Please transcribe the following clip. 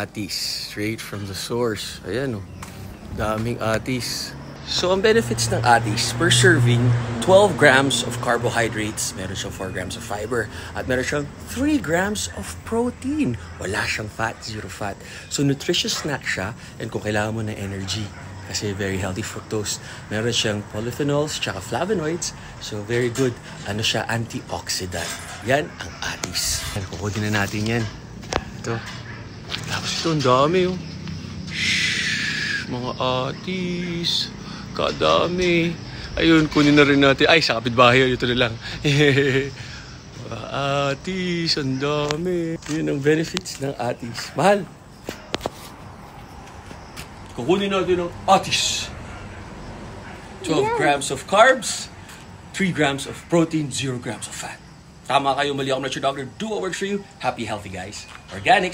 atis. Straight from the source. Ayan oh. Daming atis. So, ang benefits ng atis, per serving, 12 grams of carbohydrates, meron siyang 4 grams of fiber, at meron siyang 3 grams of protein. Wala siyang fat, zero fat. So, nutritious snack siya, and kung kailangan mo ng energy, kasi very healthy fructose. Meron siyang polyphenols, tsaka flavonoids, so very good. Ano siya, antioxidant. Yan ang atis. Kukunin na natin yan. Ito. Tapos ito, ang dami oh. Shhh, mga atis. Kadami. Ayun, kunin na rin natin. Ay, sa kapitbahay. Ito na lang. Atis, ang dami. Yun ang benefits ng atis. Mahal. Kukunin natin ng atis. 12 grams of carbs, 3 grams of protein, 0 grams of fat. Tama kayo, mali ako na your doctor. Do what works for you. Happy, healthy guys. Organics.